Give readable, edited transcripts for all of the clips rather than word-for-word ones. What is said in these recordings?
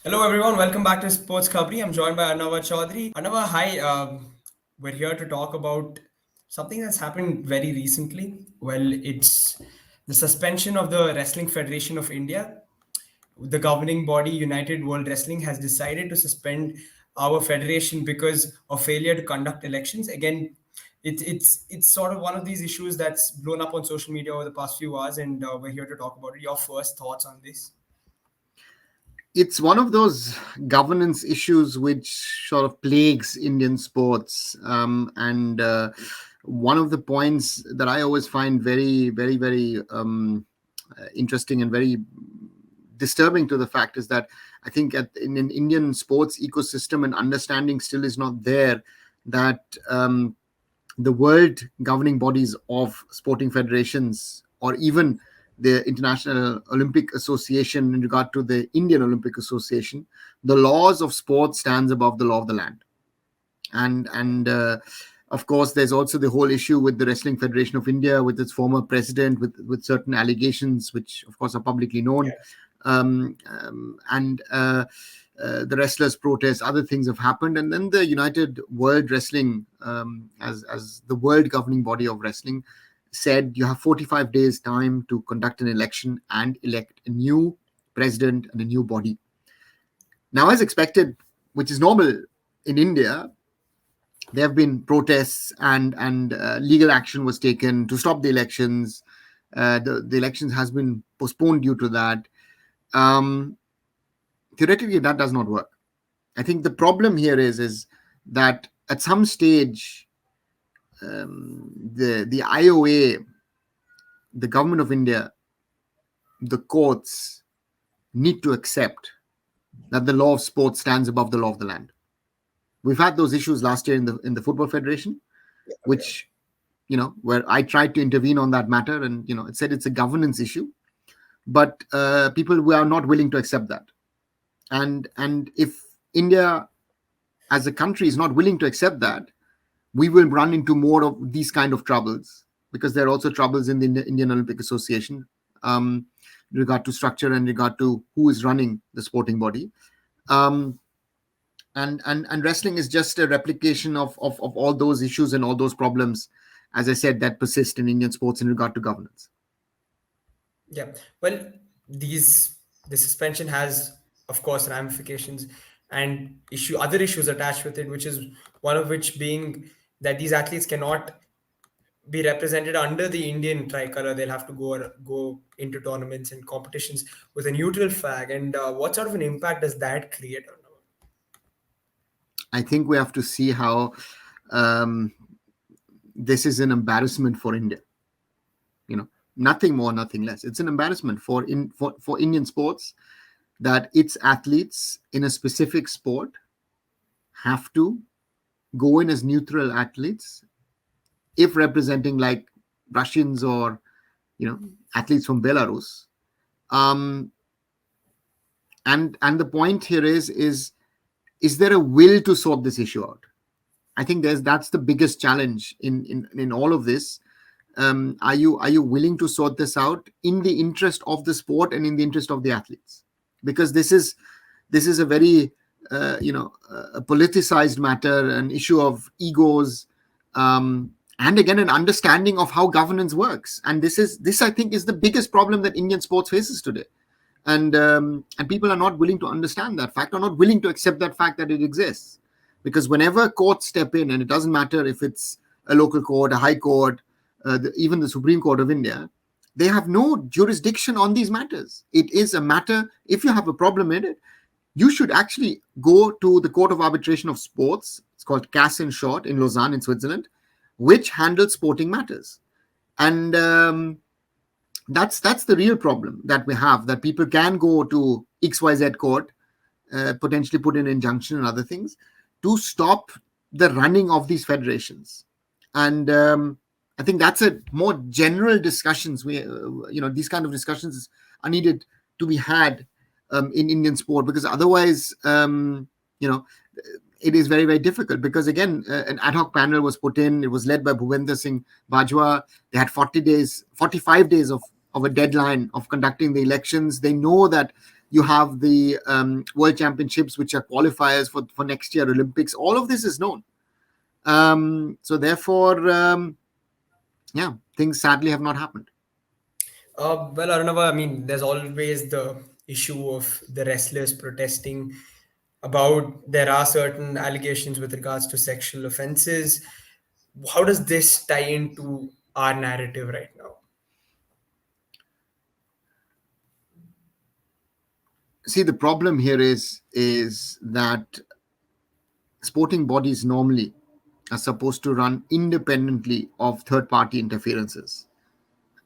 Hello everyone, welcome back to SportsKhabri. I'm joined by Arnava Chaudhary. Arnava, hi. We're here to talk about something that's happened very recently. Well, it's the suspension of the Wrestling Federation of India. The governing body, United World Wrestling, has decided to suspend our federation because of failure to conduct elections. Again, it's sort of one of these issues that's blown up on social media over the past few hours, and we're here to talk about it. Your first thoughts on this? It's one of those governance issues which sort of plagues Indian sports. And one of the points that I always find very interesting and very disturbing to the fact is that I think in an Indian sports ecosystem, an understanding still is not there that the world governing bodies of sporting federations, or even the International Olympic Association in regard to the Indian Olympic Association, the laws of sport stands above the law of the land. And of course, there's also the whole issue with the Wrestling Federation of India, with its former president, with certain allegations, which of course are publicly known. And the wrestlers' protests, other things have happened, and then the United World Wrestling, as the world governing body of wrestling, said you have 45 days time to conduct an election and elect a new president and a new body. Now, as expected, which is normal in India, there have been protests and legal action was taken to stop the elections. The elections has been postponed due to that. Theoretically, that does not work. I think the problem here is that at some stage, the IOA, the government of India, the courts need to accept that the law of sport stands above the law of the land. We've had those issues last year in the Football Federation, which, where I tried to intervene on that matter, and it said it's a governance issue, but people were not willing to accept that. And if India as a country is not willing to accept that, we will run into more of these kind of troubles, because there are also troubles in the Indian Olympic Association in regard to structure and regard to who is running the sporting body. And wrestling is just a replication of all those issues and all those problems, as I said, that persist in Indian sports in regard to governance. Yeah. Well, the suspension has, of course, ramifications and other issues attached with it, which is one of which being that these athletes cannot be represented under the Indian tricolor. They'll have to go into tournaments and competitions with a neutral flag. And what sort of an impact does that create on? I think we have to see how this is an embarrassment for India. Nothing more, nothing less. It's an embarrassment for Indian sports that its athletes in a specific sport have to go in as neutral athletes if representing like Russians or athletes from Belarus. And the point here is there a will to sort this issue out? I think that's the biggest challenge in all of this. Are you willing to sort this out in the interest of the sport and in the interest of the athletes? Because this is a very a politicized matter, an issue of egos, and again an understanding of how governance works. And this I think is the biggest problem that Indian sports faces today. And people are not willing to understand that fact, or not willing to accept that fact that it exists. Because whenever courts step in, and it doesn't matter if it's a local court, a high court, even the Supreme Court of India, they have no jurisdiction on these matters. It is a matter, if you have a problem in it, you should actually go to the Court of Arbitration of Sports. It's called CAS in short, in Lausanne, in Switzerland, which handles sporting matters. And that's the real problem that we have, that people can go to XYZ court, potentially put an injunction and other things to stop the running of these federations. And I think that's a more general discussions. These kind of discussions are needed to be had in Indian sport, because otherwise, it is very, very difficult. Because again, an ad hoc panel was put in. It was led by Bhupender Singh Bajwa. They had 45 days of a deadline of conducting the elections. They know that You have the World Championships, which are qualifiers for next year Olympics. All of this is known. So therefore, yeah, things sadly have not happened. Well, Arunava, I mean, there's always the issue of the wrestlers protesting about there are certain allegations with regards to sexual offenses. How does this tie into our narrative right now? See, the problem here is that sporting bodies normally are supposed to run independently of third party interferences.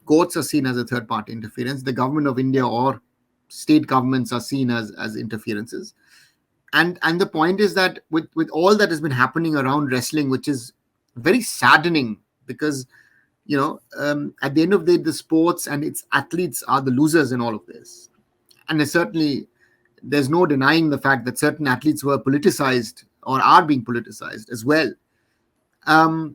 Courts are seen as a third party interference. The government of India or state governments are seen as interferences. And the point is that with all that has been happening around wrestling, which is very saddening, because at the end of the day, the sports and its athletes are the losers in all of this. And there's no denying the fact that certain athletes were politicized or are being politicized as well. Um,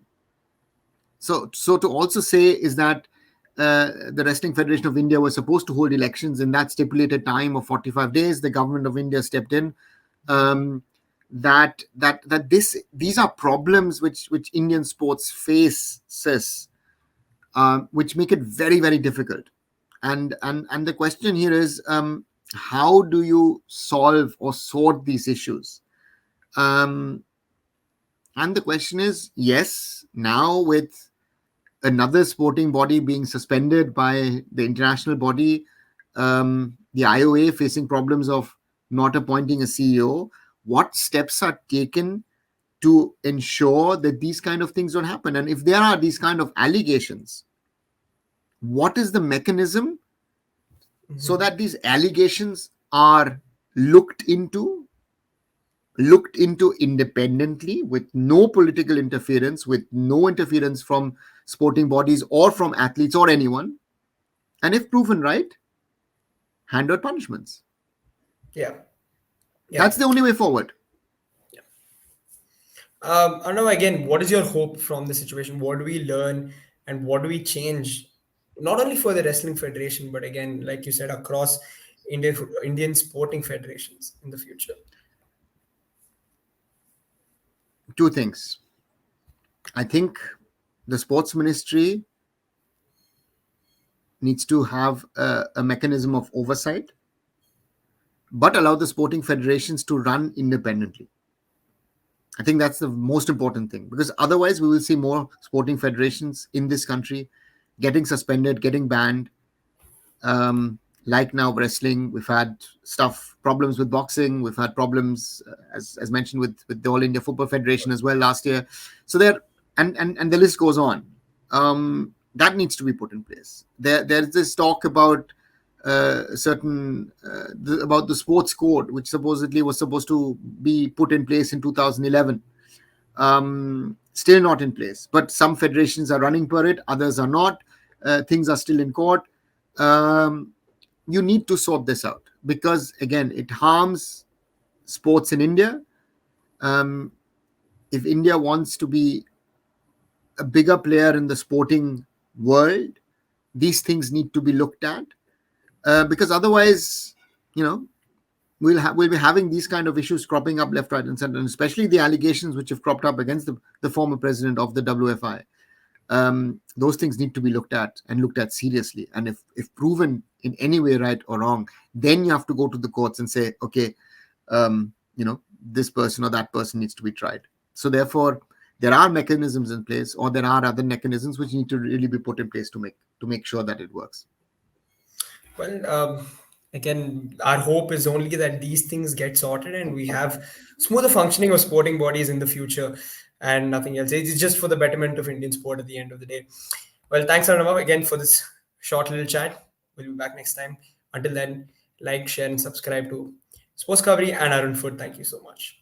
so to also say is that the Wrestling Federation of India was supposed to hold elections in that stipulated time of 45 days. The government of India stepped in. These are problems which Indian sports faces, which make it very, very difficult. And the question here is, how do you solve or sort these issues? And the question is, yes, now with another sporting body being suspended by the international body, the IOA facing problems of not appointing a CEO, what steps are taken to ensure that these kind of things don't happen? And if there are these kind of allegations, what is the mechanism so that these allegations are looked into independently, with no political interference, with no interference from sporting bodies or from athletes or anyone, and if proven right, hand out punishments. Yeah, yeah. That's the only way forward. I know, again, what is your hope from the situation? What do we learn and what do we change? Not only for the Wrestling Federation, but again, like you said, across Indian sporting federations in the future. Two things. I think the sports ministry needs to have a mechanism of oversight, but allow the sporting federations to run independently. I think that's the most important thing, because otherwise we will see more sporting federations in this country getting suspended, getting banned. Like now wrestling, we've had problems with boxing, we've had problems, as mentioned, with the All India Football Federation as well last year. So there, and the list goes on. That needs to be put in place. There's this talk about about the sports code, which supposedly was supposed to be put in place in 2011. Still not in place, but some federations are running per it, others are not. Things are still in court. You need to sort this out, because again, it harms sports in India. If India wants to be a bigger player in the sporting world, these things need to be looked at, because otherwise, we'll be having these kind of issues cropping up left, right, and center, and especially the allegations which have cropped up against the former president of the WFI. Those things need to be looked at, and looked at seriously. And if proven in any way right or wrong, then you have to go to the courts and say, okay, this person or that person needs to be tried. So therefore, there are mechanisms in place, or there are other mechanisms which need to really be put in place to make sure that it works. Well, again, our hope is only that these things get sorted and we have smoother functioning of sporting bodies in the future, and nothing else. It's just for the betterment of Indian sport at the end of the day. Well, thanks, Arnava, again for this short little chat. We'll be back next time. Until then, like, share, and subscribe to Sports Khabri and Arun Food. Thank you so much.